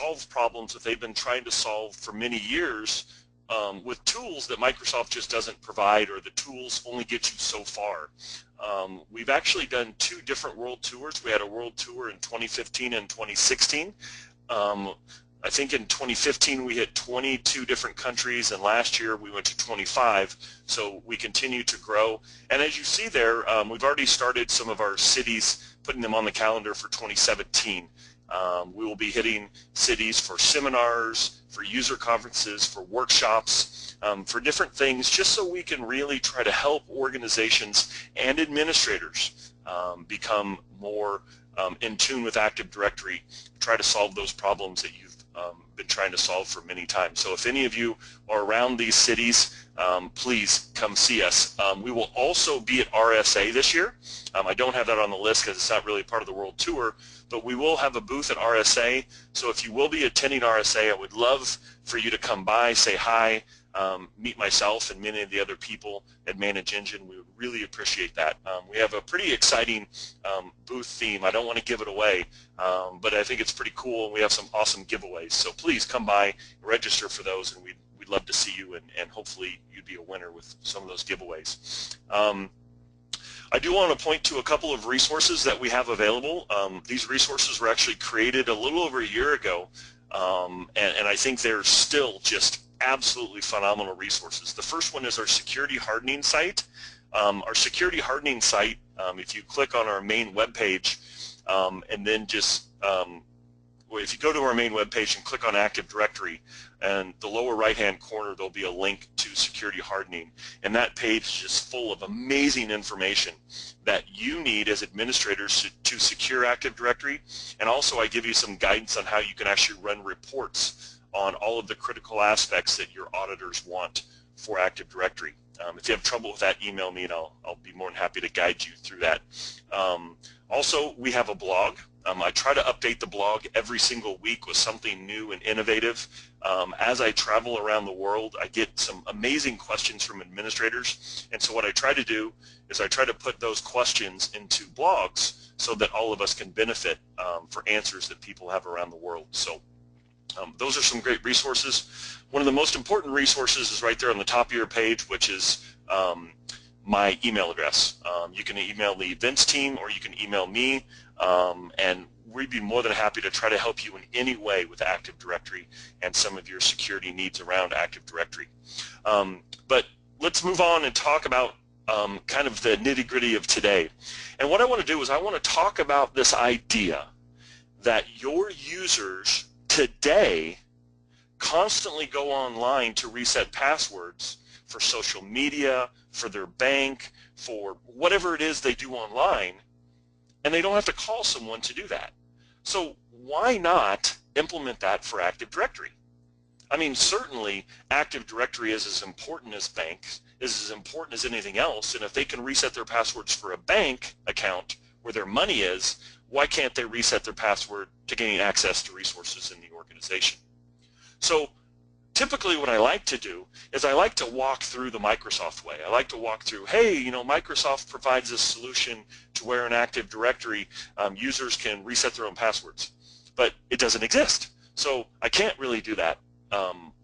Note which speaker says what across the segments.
Speaker 1: solve problems that they've been trying to solve for many years with tools that Microsoft just doesn't provide, or the tools only get you so far. We've actually done 2 different world tours. We had a world tour in 2015 and 2016. I think in 2015 we hit 22 different countries, and last year we went to 25, so we continue to grow. And as you see there, we've already started some of our cities, putting them on the calendar for 2017. We will be hitting cities for seminars, for user conferences, for workshops, for different things, just so we can really try to help organizations and administrators become more in tune with Active Directory, try to solve those problems that you've been trying to solve for many times. So if any of you are around these cities, please come see us. We will also be at RSA this year. I don't have that on the list because it's not really part of the world tour, but we will have a booth at RSA. So if you will be attending RSA, I would love for you to come by, say hi, meet myself and many of the other people at Manage Engine. We would really appreciate that. We have a pretty exciting booth theme. I don't want to give it away, but I think it's pretty cool, and we have some awesome giveaways. So please come by, register for those, and we'd love to see you, and hopefully you'd be a winner with some of those giveaways. I do want to point to a couple of resources that we have available. These resources were actually created a little over a year ago, and I think they're still just absolutely phenomenal resources. The first one is our security hardening site. Our security hardening site, if you click on our main web page, and then just if you go to our main web page and click on Active Directory, and the lower right hand corner there'll be a link to security hardening, and that page is just full of amazing information that you need as administrators to secure Active Directory. And also I give you some guidance on how you can actually run reports on all of the critical aspects that your auditors want for Active Directory. If you have trouble with that, email me and I'll be more than happy to guide you through that. Also, we have a blog. I try to update the blog every single week with something new and innovative. As I travel around the world, I get some amazing questions from administrators, and so what I try to do is I try to put those questions into blogs so that all of us can benefit for answers that people have around the world. So those are some great resources. One of the most important resources is right there on the top of your page, which is my email address. You can email the events team, or you can email me, and we'd be more than happy to try to help you in any way with Active Directory and some of your security needs around Active Directory. But let's move on and talk about kind of the nitty-gritty of today. And what I want to do is I want to talk about this idea that your users today constantly go online to reset passwords for social media, for their bank, for whatever it is they do online, and they don't have to call someone to do that. So why not implement that for Active Directory? I mean, certainly Active Directory is as important as banks, is as important as anything else, and if they can reset their passwords for a bank account where their money is, why can't they reset their password to gain access to resources in the organization? So typically what I like to do is I like to walk through the Microsoft way. I like to walk through, hey, you know, Microsoft provides this solution to where in Active Directory users can reset their own passwords, but it doesn't exist. So I can't really do that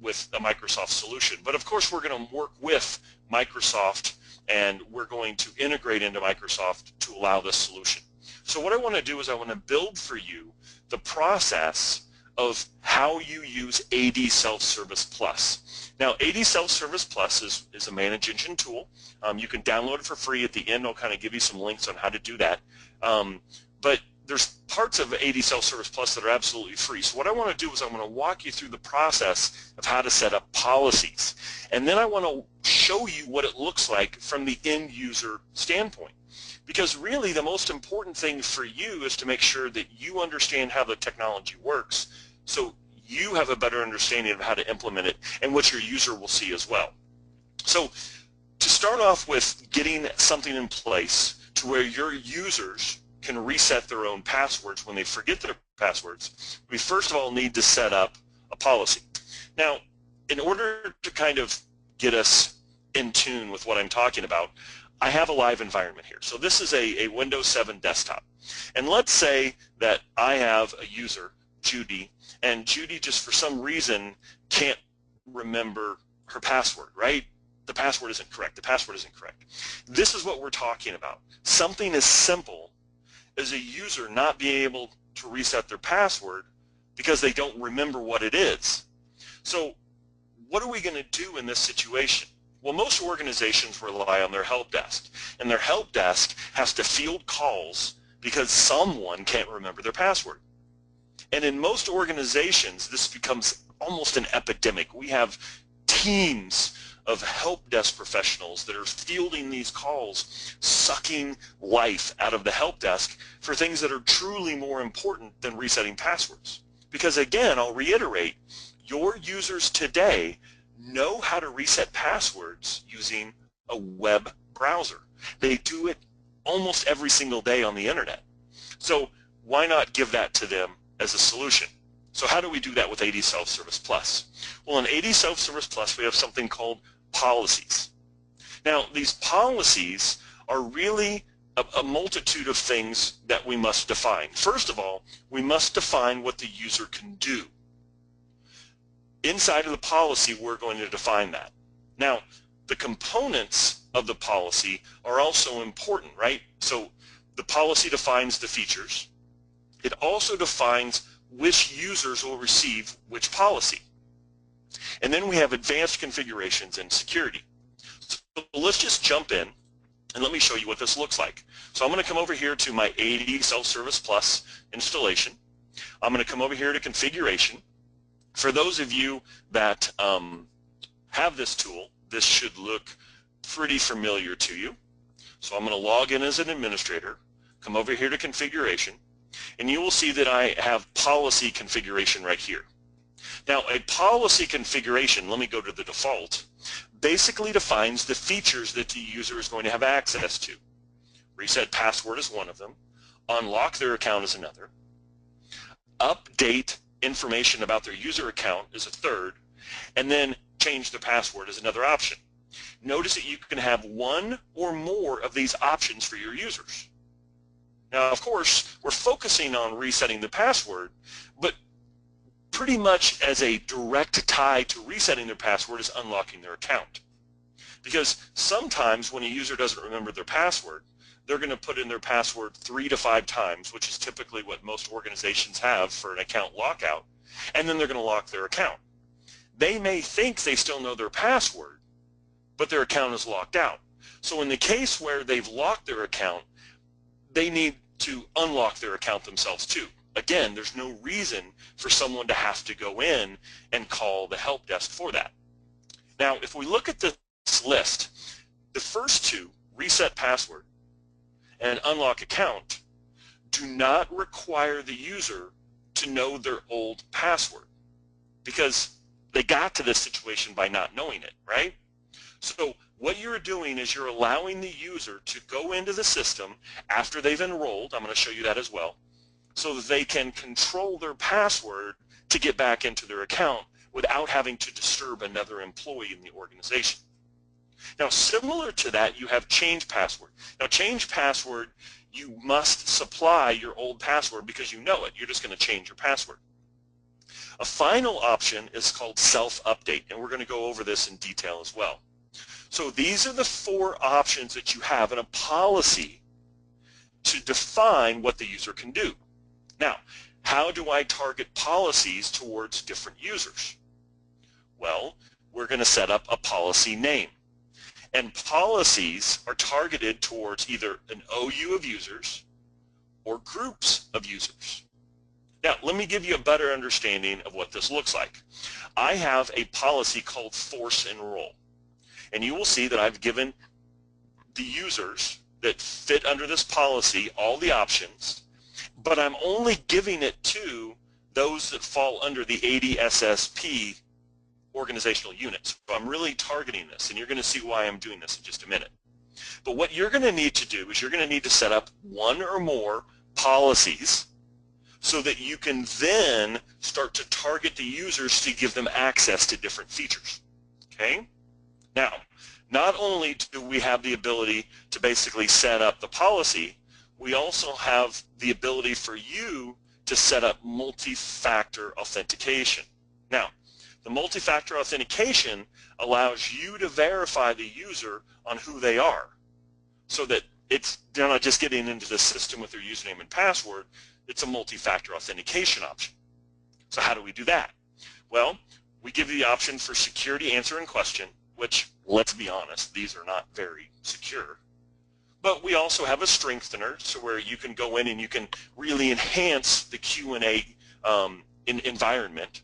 Speaker 1: with a Microsoft solution. But of course we're going to work with Microsoft, and we're going to integrate into Microsoft to allow this solution. So what I want to do is I want to build for you the process of how you use ADSelfService Plus. Now, ADSelfService Plus is a Manage Engine tool. You can download it for free. At the end, I'll kind of give you some links on how to do that. But there's parts of ADSelfService Plus that are absolutely free. So what I want to do is I want to walk you through the process of how to set up policies. And then I want to show you what it looks like from the end user standpoint. Because really the most important thing for you is to make sure that you understand how the technology works, so you have a better understanding of how to implement it and what your user will see as well. So to start off with getting something in place to where your users can reset their own passwords when they forget their passwords, we first of all need to set up a policy. Now, in order to kind of get us in tune with what I'm talking about, I have a live environment here. So this is a Windows 7 desktop. And let's say that I have a user Judy, and Judy just for some reason can't remember her password, right? The password isn't correct. The password isn't correct. This is what we're talking about. Something as simple as a user not being able to reset their password because they don't remember what it is. So what are we going to do in this situation? Well, most organizations rely on their help desk, and their help desk has to field calls because someone can't remember their password. And in most organizations, this becomes almost an epidemic. We have teams of help desk professionals that are fielding these calls, sucking life out of the help desk for things that are truly more important than resetting passwords. Because again, I'll reiterate, your users today know how to reset passwords using a web browser. They do it almost every single day on the internet. So why not give that to them as a solution? So how do we do that with ADSelfService Plus? Well, in ADSelfService Plus, we have something called policies. Now, these policies are really a multitude of things that we must define. First of all, we must define what the user can do. Inside of the policy, we're going to define that. Now, the components of the policy are also important, right? So the policy defines the features. It also defines which users will receive which policy. And then we have advanced configurations and security. So let's just jump in and let me show you what this looks like. So I'm going to come over here to my ADSelfService Plus installation. I'm going to come over here to configuration. For those of you that have this tool, this should look pretty familiar to you. So I'm going to log in as an administrator, come over here to configuration, and you will see that I have policy configuration right here. Now, a policy configuration, let me go to the default, basically defines the features that the user is going to have access to. Reset password is one of them. Unlock their account is another. Update information about their user account is a third. And then change the password is another option. Notice that you can have one or more of these options for your users. Now, of course, we're focusing on resetting the password, but pretty much as a direct tie to resetting their password is unlocking their account. Because sometimes when a user doesn't remember their password, they're going to put in their password 3 to 5 times, which is typically what most organizations have for an account lockout, and then they're going to lock their account. They may think they still know their password, but their account is locked out. So in the case where they've locked their account, they need to unlock their account themselves too. Again, there's no reason for someone to have to go in and call the help desk for that. Now, if we look at this list, the first two, reset password and unlock account, do not require the user to know their old password because they got to this situation by not knowing it, right? So what you're doing is you're allowing the user to go into the system after they've enrolled, I'm going to show you that as well, so that they can control their password to get back into their account without having to disturb another employee in the organization. Now, similar to that, you have change password. Now, change password, you must supply your old password because you know it. You're just going to change your password. A final option is called self-update, and we're going to go over this in detail as well. So these are the 4 options that you have in a policy to define what the user can do. Now, how do I target policies towards different users? Well, we're going to set up a policy name. And policies are targeted towards either an OU of users or groups of users. Now, let me give you a better understanding of what this looks like. I have a policy called Force Enroll. And you will see that I've given the users that fit under this policy all the options, but I'm only giving it to those that fall under the ADSSP organizational units. So I'm really targeting this, and you're going to see why I'm doing this in just a minute. But what you're going to need to do is you're going to need to set up 1 or more policies so that you can then start to target the users to give them access to different features. Okay? Now, not only do we have the ability to basically set up the policy, we also have the ability for you to set up multi-factor authentication. Now, the multi-factor authentication allows you to verify the user on who they are, so that they're not just getting into the system with their username and password. It's a multi-factor authentication option. So how do we do that? Well, we give you the option for security answer and question, which, let's be honest, these are not very secure. But we also have a strengthener, so where you can go in and you can really enhance the Q&A environment.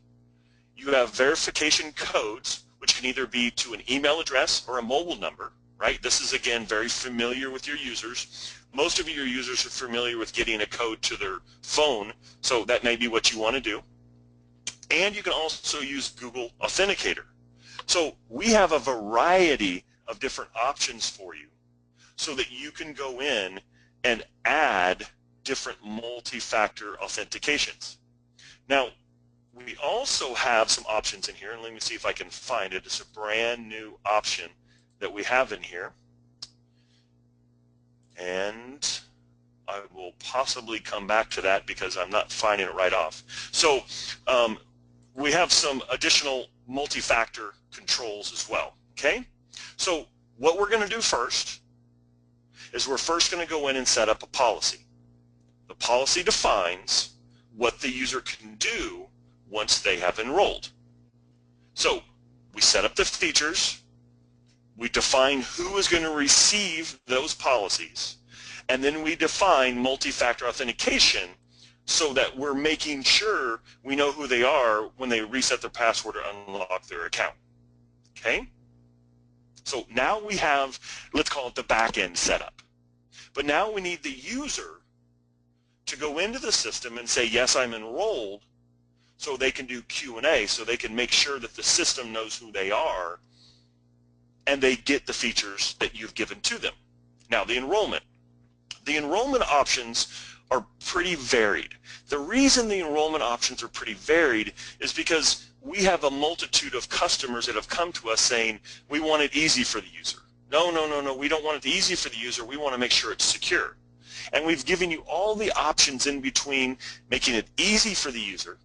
Speaker 1: You have verification codes, which can either be to an email address or a mobile number, right? This is, again, very familiar with your users. Most of your users are familiar with getting a code to their phone, so that may be what you want to do. And you can also use Google Authenticator. So we have a variety of different options for you, so that you can go in and add different multi-factor authentications. Now, we also have some options in here, and let me see if I can find it. It's a brand new option that we have in here, and I will possibly come back to that because I'm not finding it right off. So we have some additional multi-factor controls as well, okay? So what we're going to do first is we're first going to go in and set up a policy. The policy defines what the user can do once they have enrolled. So we set up the features, we define who is going to receive those policies, and then we define multi-factor authentication so that we're making sure we know who they are when they reset their password or unlock their account. Okay? So now we have, let's call it the back end setup. But now we need the user to go into the system and say, yes, I'm enrolled, so they can do Q&A, so they can make sure that the system knows who they are and they get the features that you've given to them. Now, the enrollment. The enrollment options are pretty varied. The reason the enrollment options are pretty varied is because we have a multitude of customers that have come to us saying, we want it easy for the user. No, no, no, no, we don't want it easy for the user. We want to make sure it's secure. And we've given you all the options in between making it easy for the user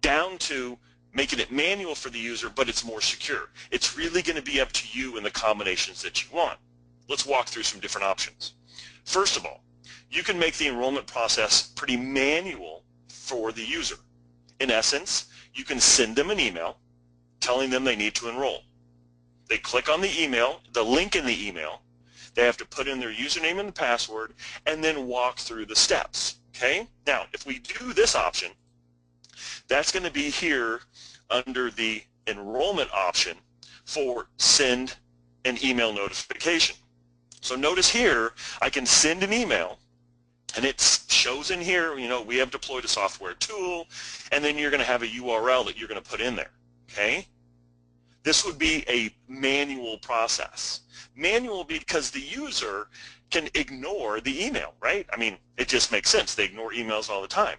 Speaker 1: down to making it manual for the user, but it's more secure. It's really going to be up to you and the combinations that you want. Let's walk through some different options. First of all, you can make the enrollment process pretty manual for the user. In essence, you can send them an email telling them they need to enroll. They click on the email, the link in the email, they have to put in their username and the password, and then walk through the steps. Okay? Now, if we do this option, that's going to be here under the enrollment option for send an email notification. So notice here, I can send an email, and it shows in here, you know, we have deployed a software tool, and then you're going to have a URL that you're going to put in there. Okay? This would be a manual process. Manual because the user can ignore the email, right? I mean, it just makes sense. They ignore emails all the time.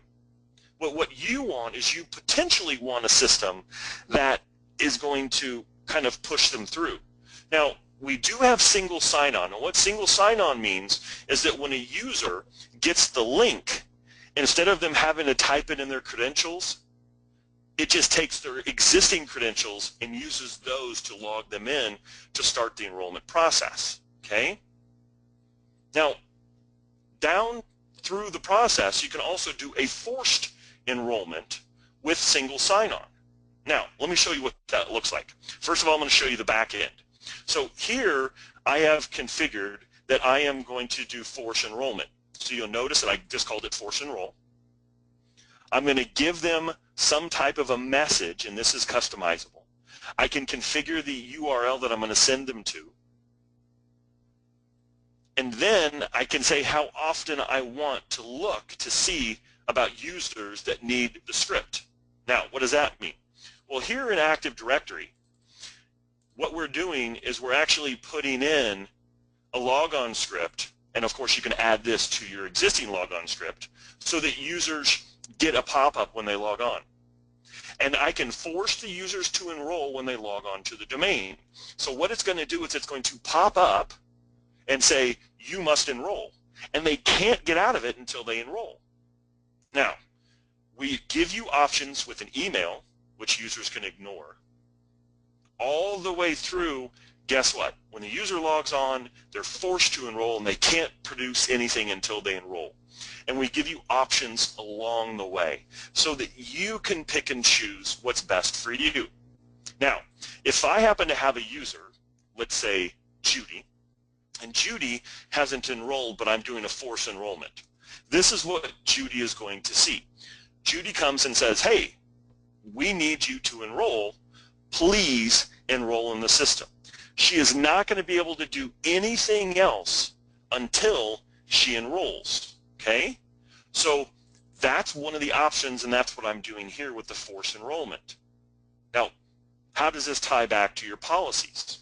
Speaker 1: But what you want is you potentially want a system that is going to kind of push them through. Now, we do have single sign-on, and what single sign-on means is that when a user gets the link, instead of them having to type it in their credentials, it just takes their existing credentials and uses those to log them in to start the enrollment process, okay? Now, down through the process, you can also do a forced enrollment with single sign-on. Now, let me show you what that looks like. First of all, I'm going to show you the back end. So here, I have configured that I am going to do force enrollment. So you'll notice that I just called it force enroll. I'm going to give them some type of a message, and this is customizable. I can configure the URL that I'm going to send them to. And then I can say how often I want to look to see about users that need the script. Now, what does that mean? Well, here in Active Directory, what we're doing is we're actually putting in a logon script, and of course you can add this to your existing logon script so that users get a pop-up when they log on. And I can force the users to enroll when they log on to the domain. So what it's going to do is it's going to pop up and say, you must enroll. And they can't get out of it until they enroll. Now, we give you options with an email, which users can ignore, all the way through. Guess what? When the user logs on, they're forced to enroll and they can't produce anything until they enroll. And we give you options along the way so that you can pick and choose what's best for you. Now, if I happen to have a user, let's say Judy, and Judy hasn't enrolled, but I'm doing a force enrollment, this is what Judy is going to see. Judy comes and says, hey, we need you to enroll. Please enroll in the system. She is not going to be able to do anything else until she enrolls, okay? So that's one of the options, and that's what I'm doing here with the force enrollment. Now, how does this tie back to your policies?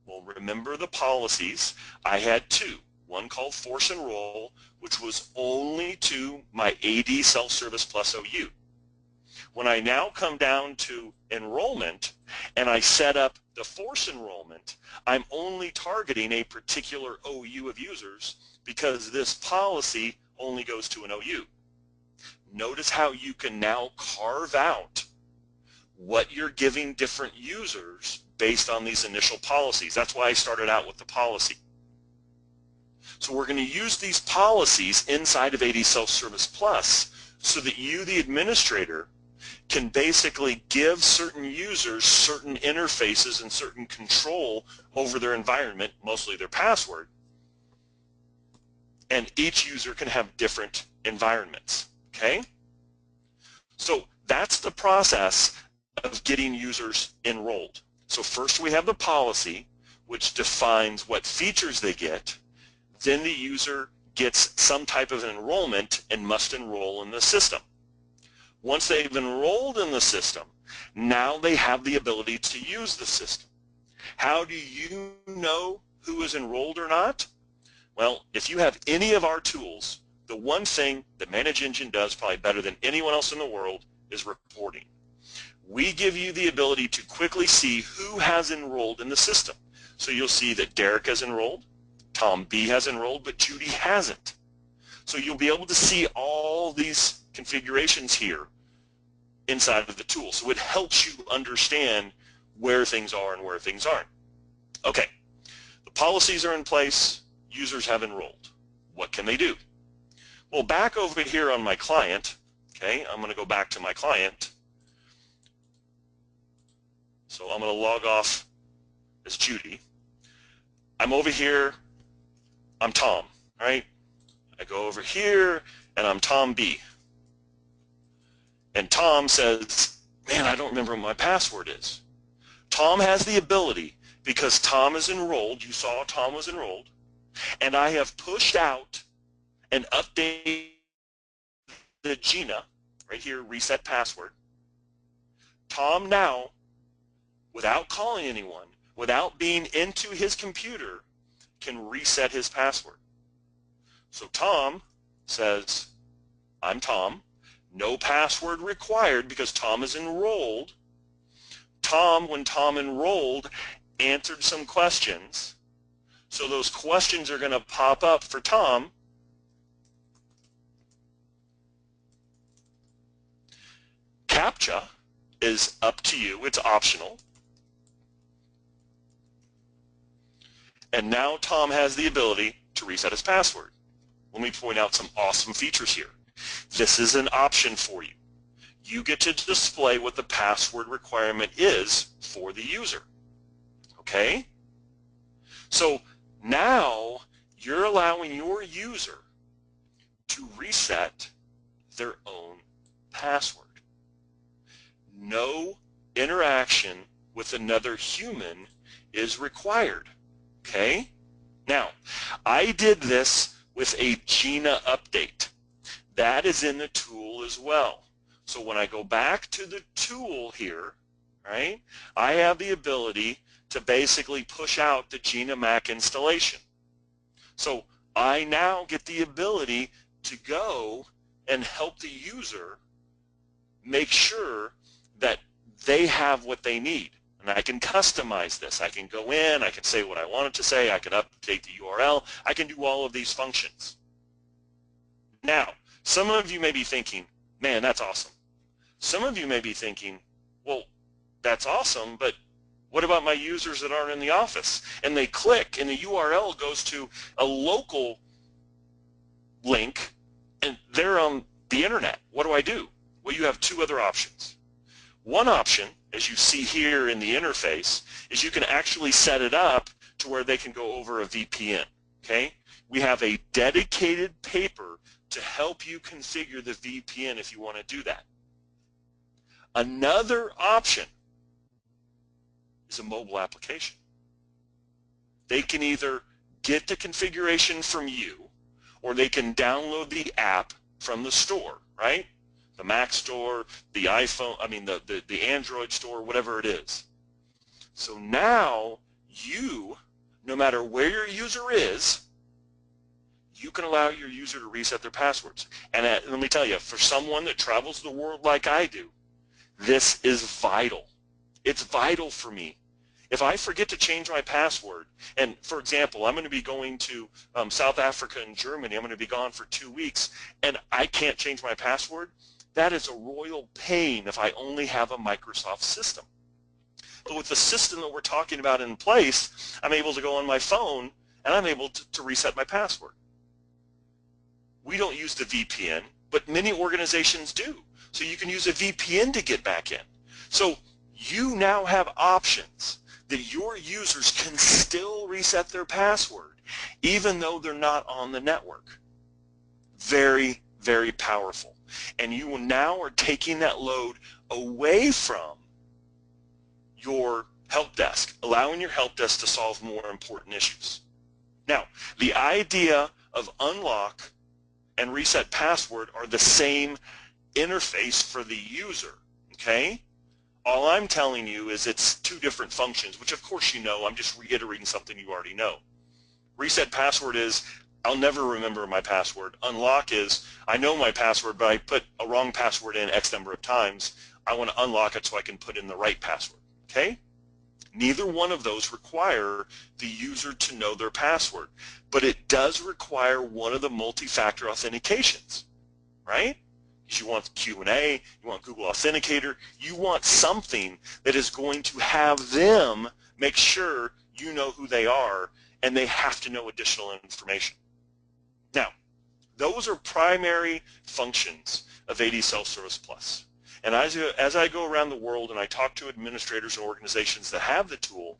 Speaker 1: Well, remember the policies. I had two. One called force enroll, which was only to my ADSelfService Plus OU. When I now come down to enrollment and I set up the force enrollment, I'm only targeting a particular OU of users because this policy only goes to an OU. Notice how you can now carve out what you're giving different users based on these initial policies. That's why I started out with the policy. So we're going to use these policies inside of ADSelfService Plus so that you, the administrator, can basically give certain users certain interfaces and certain control over their environment, mostly their password, and each user can have different environments, okay? So that's the process of getting users enrolled. So first we have the policy, which defines what features they get. Then the user gets some type of enrollment and must enroll in the system. Once they've enrolled in the system, now they have the ability to use the system. How do you know who is enrolled or not? Well, if you have any of our tools, the one thing that Manage Engine does probably better than anyone else in the world is reporting. We give you the ability to quickly see who has enrolled in the system. So you'll see that Derek has enrolled, Tom B has enrolled, but Judy hasn't. So you'll be able to see all these configurations here inside of the tool. So it helps you understand where things are and where things aren't. Okay, the policies are in place, users have enrolled. What can they do? Well, back over here on my client, okay, I'm going to go back to my client. So I'm going to log off as Judy. I'm over here, I'm Tom, right? I go over here and I'm Tom B. And Tom says, man, I don't remember what my password is. Tom has the ability, because Tom is enrolled, you saw Tom was enrolled, and I have pushed out and updated the Gina, right here, reset password. Tom now, without calling anyone, without being into his computer, can reset his password. So Tom says, I'm Tom. No password required because Tom is enrolled. Tom, when Tom enrolled, answered some questions. So those questions are going to pop up for Tom. CAPTCHA is up to you. It's optional. And now Tom has the ability to reset his password. Let me point out some awesome features here. This is an option for you. You get to display what the password requirement is for the user. Okay? So now you're allowing your user to reset their own password. No interaction with another human is required. Okay? Now, I did this with a Gina update. That is in the tool as well. So when I go back to the tool here, right, I have the ability to basically push out the Gina Mac installation. So I now get the ability to go and help the user make sure that they have what they need. And I can customize this. I can go in, I can say what I want it to say, I can update the URL, I can do all of these functions. Now, Some of you may be thinking, man, that's awesome. Some of you may be thinking, well, that's awesome, but what about my users that aren't in the office? And they click and the URL goes to a local link and they're on the internet. What do I do? Well, you have two other options. One option, as you see here in the interface, is you can actually set it up to where they can go over a VPN, okay? We have a dedicated paper to help you configure the VPN if you want to do that. Another option is a mobile application. They can either get the configuration from you or they can download the app from the store, right? The Mac store, the iPhone, the Android store, whatever it is. So now you, no matter where your user is, you can allow your user to reset their passwords. And let me tell you, for someone that travels the world like I do, this is vital. It's vital for me. If I forget to change my password, and for example, I'm going to be going to South Africa and Germany, I'm going to be gone for 2 weeks, and I can't change my password, that is a royal pain if I only have a Microsoft system. But with the system that we're talking about in place, I'm able to go on my phone and I'm able to reset my password. We don't use the VPN, but many organizations do. So you can use a VPN to get back in. So you now have options that your users can still reset their password even though they're not on the network. Very, very powerful. And you now are taking that load away from your help desk, allowing your help desk to solve more important issues. Now, the idea of unlock and reset password are the same interface for the user, okay? All I'm telling you is it's two different functions, which of course you know. I'm just reiterating something you already know. Reset password is, I'll never remember my password. Unlock is, I know my password, but I put a wrong password in X number of times. I want to unlock it so I can put in the right password, okay? Neither one of those require the user to know their password, but it does require one of the multi-factor authentications, right? Because you want Q&A, you want Google Authenticator, you want something that is going to have them make sure you know who they are, and they have to know additional information. Now, those are primary functions of ADSelfService Plus. And as I go around the world and I talk to administrators and organizations that have the tool,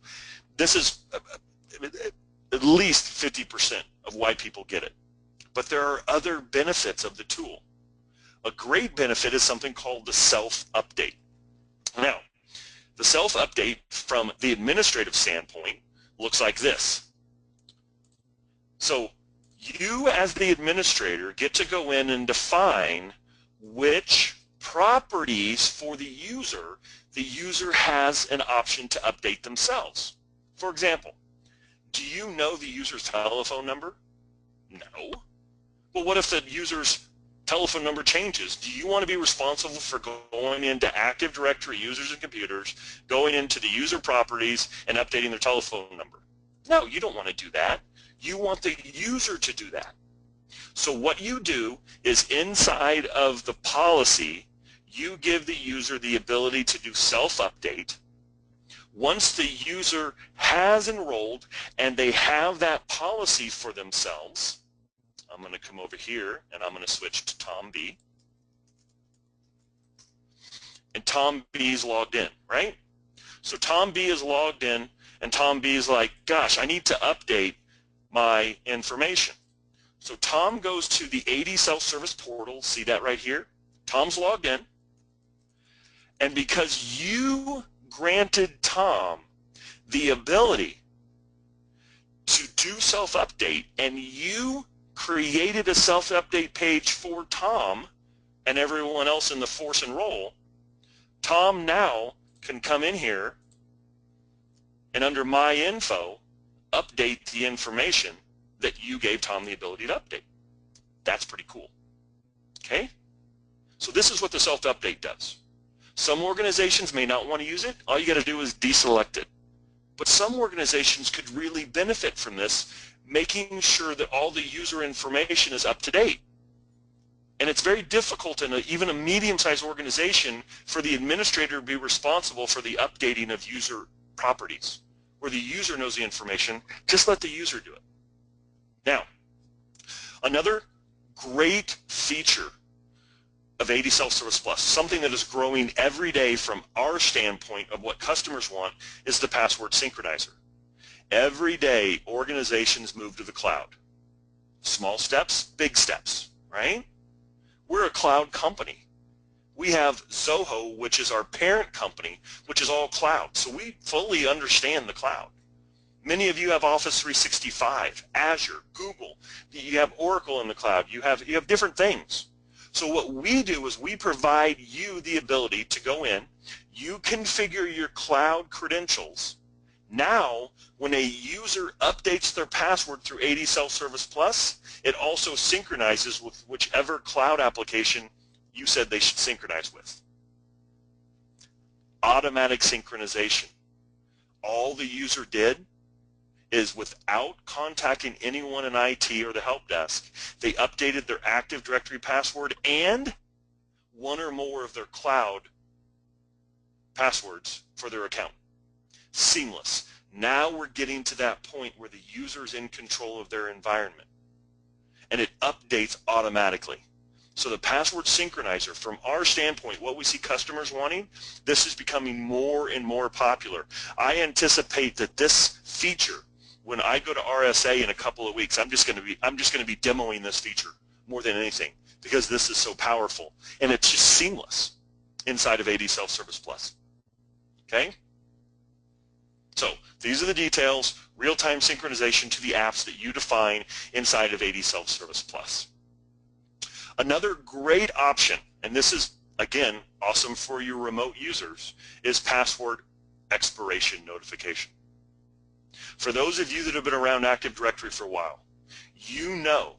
Speaker 1: this is at least 50% of why people get it. But there are other benefits of the tool. A great benefit is something called the self-update. Now, the self-update from the administrative standpoint looks like this. So you as the administrator get to go in and define which properties for the user has an option to update themselves. For example, do you know the user's telephone number? No. Well, what if the user's telephone number changes? Do you want to be responsible for going into Active Directory users and computers, going into the user properties and updating their telephone number? No, you don't want to do that. You want the user to do that. So what you do is inside of the policy, you give the user the ability to do self-update. Once the user has enrolled and they have that policy for themselves, I'm going to come over here and I'm going to switch to Tom B. And Tom B is logged in, right? So Tom B is logged in and Tom B is like, gosh, I need to update my information. So Tom goes to the ADSelfService portal, see that right here? Tom's logged in. And because you granted Tom the ability to do self-update and you created a self-update page for Tom and everyone else in the force enroll, Tom now can come in here and under My Info, update the information that you gave Tom the ability to update. That's pretty cool. Okay? So this is what the self-update does. Some organizations may not want to use it. All you got to do is deselect it. But some organizations could really benefit from this, making sure that all the user information is up to date. And it's very difficult in even a medium-sized organization for the administrator to be responsible for the updating of user properties, where the user knows the information. Just let the user do it. Now, another great feature of ADSelfService Plus, something that is growing every day from our standpoint of what customers want, is the password synchronizer. Every day, organizations move to the cloud. Small steps, big steps, right? We're a cloud company. We have Zoho, which is our parent company, which is all cloud. So we fully understand the cloud. Many of you have Office 365, Azure, Google. You have Oracle in the cloud. You have different things. So what we do is we provide you the ability to go in, you configure your cloud credentials. Now, when a user updates their password through ADSelfService Plus, it also synchronizes with whichever cloud application you said they should synchronize with. Automatic synchronization. All the user did is, without contacting anyone in IT or the help desk, they updated their Active Directory password and one or more of their cloud passwords for their account. Seamless. Now we're getting to that point where the user is in control of their environment, and it updates automatically. So the password synchronizer, from our standpoint, what we see customers wanting, this is becoming more and more popular. I anticipate that this feature, when I go to RSA in a couple of weeks, I'm just going to be demoing this feature more than anything, because this is so powerful, and it's just seamless inside of ADSelfService Plus. Okay? So these are the details, real-time synchronization to the apps that you define inside of ADSelfService Plus. Another great option, and this is, again, awesome for your remote users, is password expiration notification. For those of you that have been around Active Directory for a while, you know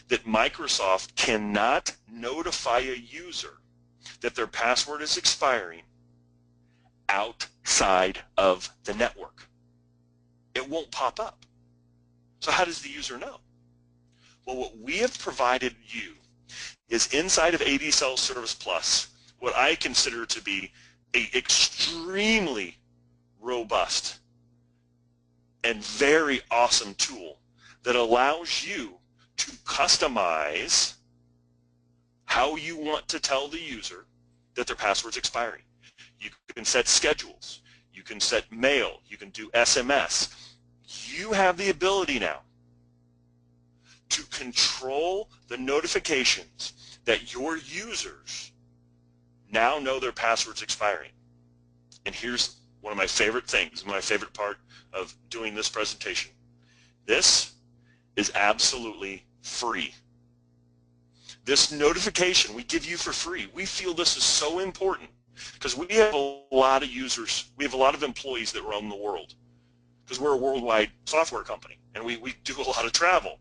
Speaker 1: that Microsoft cannot notify a user that their password is expiring outside of the network. It won't pop up. So how does the user know? Well, what we have provided you is inside of ADSelfService Plus, what I consider to be an extremely robust and very awesome tool that allows you to customize how you want to tell the user that their password's expiring. You can set schedules, you can set mail, you can do SMS. You have the ability now to control the notifications that your users now know their password's expiring. And here's one of my favorite things, my favorite part of doing this presentation. This is absolutely free. This notification we give you for free. We feel this is so important because we have a lot of users, we have a lot of employees that roam the world because we're a worldwide software company and we do a lot of travel.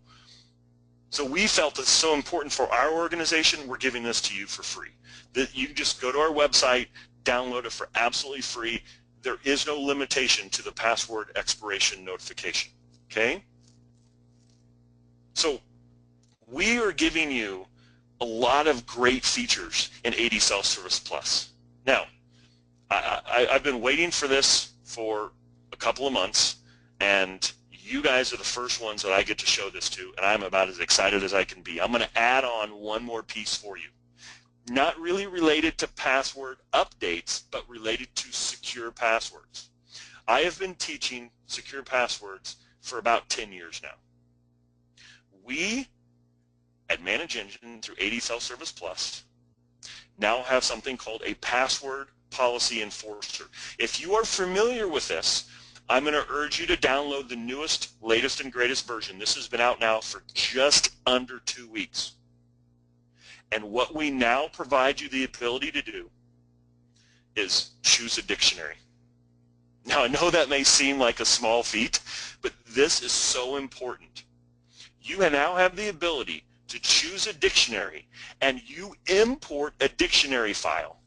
Speaker 1: So we felt it's so important for our organization, we're giving this to you for free. That you can just go to our website, download it for absolutely free. There is no limitation to the password expiration notification, okay? So we are giving you a lot of great features in ADSelfService Plus. Now, I've been waiting for this for a couple of months, and you guys are the first ones that I get to show this to, and I'm about as excited as I can be. I'm going to add on one more piece for you. Not really related to password updates, but related to secure passwords. I have been teaching secure passwords for about 10 years now. We at Manage Engine through ADSelfService Plus now have something called a password policy enforcer. If you are familiar with this, I'm going to urge you to download the newest, latest, and greatest version. This has been out now for just under 2 weeks. And what we now provide you the ability to do is choose a dictionary. Now, I know that may seem like a small feat, but this is so important. You now have the ability to choose a dictionary, and you import a dictionary file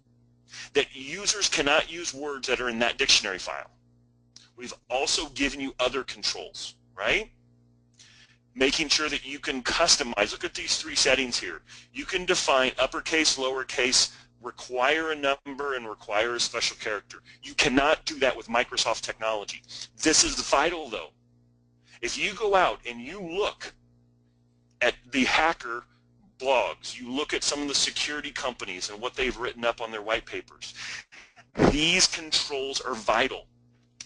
Speaker 1: that users cannot use words that are in that dictionary file. We've also given you other controls, right? making sure that you can customize. Look at these three settings here. You can define uppercase, lowercase, require a number, and require a special character. You cannot do that with Microsoft technology. This is vital, though. If you go out and you look at the hacker blogs, you look at some of the security companies and what they've written up on their white papers, these controls are vital.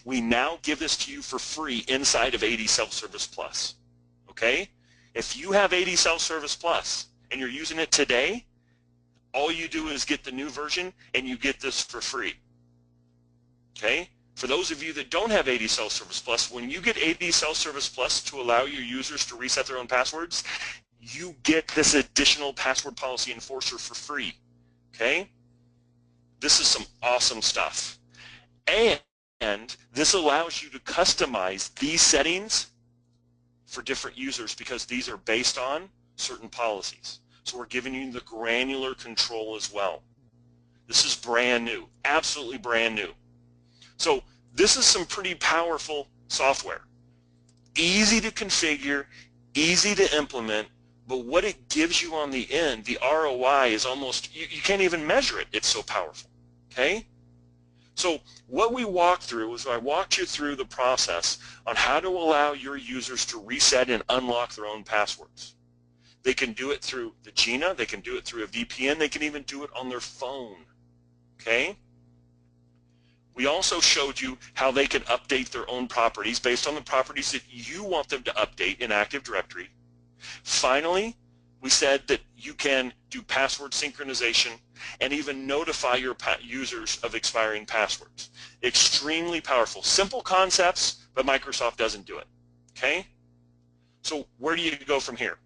Speaker 1: We now give this to you for free inside of ADSelfService Plus. Okay? If you have ADSelfService Plus and you're using it today, all you do is get the new version and you get this for free. Okay? For those of you that don't have ADSelfService Plus, when you get ADSelfService Plus to allow your users to reset their own passwords, you get this additional password policy enforcer for free. Okay? This is some awesome stuff. And this allows you to customize these settings for different users because these are based on certain policies. So we're giving you the granular control as well. This is brand new, absolutely brand new. So this is some pretty powerful software. Easy to configure, easy to implement, but what it gives you on the end, the ROI is almost, you can't even measure it. It's so powerful, okay? So what we walked through was I walked you through the process on how to allow your users to reset and unlock their own passwords. They can do it through the Gina, they can do it through a VPN, they can even do it on their phone, okay? We also showed you how they can update their own properties based on the properties that you want them to update in Active Directory. Finally, we said that you can do password synchronization and even notify your users of expiring passwords. Extremely powerful. Simple concepts, but Microsoft doesn't do it, okay? So where do you go from here?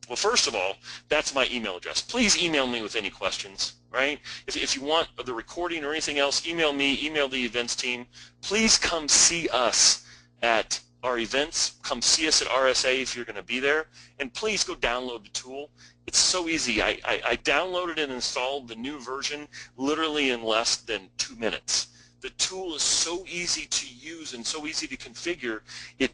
Speaker 1: Well, first of all, that's my email address. Please email me with any questions, right? If you want the recording or anything else, email me, email the events team. Please come see us at our events. Come see us at RSA if you're going to be there. And please go download the tool. It's so easy. I downloaded and installed the new version literally in less than 2 minutes. The tool is so easy to use and so easy to configure, it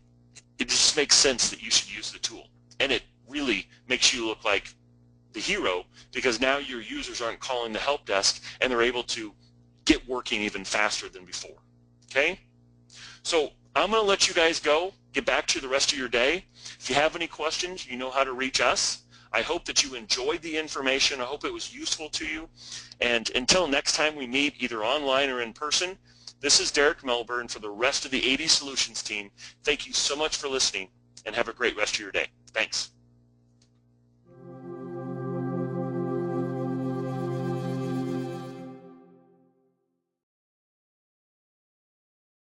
Speaker 1: just makes sense that you should use the tool. And it really makes you look like the hero because now your users aren't calling the help desk and they're able to get working even faster than before. Okay? So I'm going to let you guys go, get back to the rest of your day. If you have any questions, you know how to reach us. I hope that you enjoyed the information. I hope it was useful to you. And until next time we meet, either online or in person, this is Derek Melbourne for the rest of the AD Solutions team. Thank you so much for listening and have a great rest of your day. Thanks.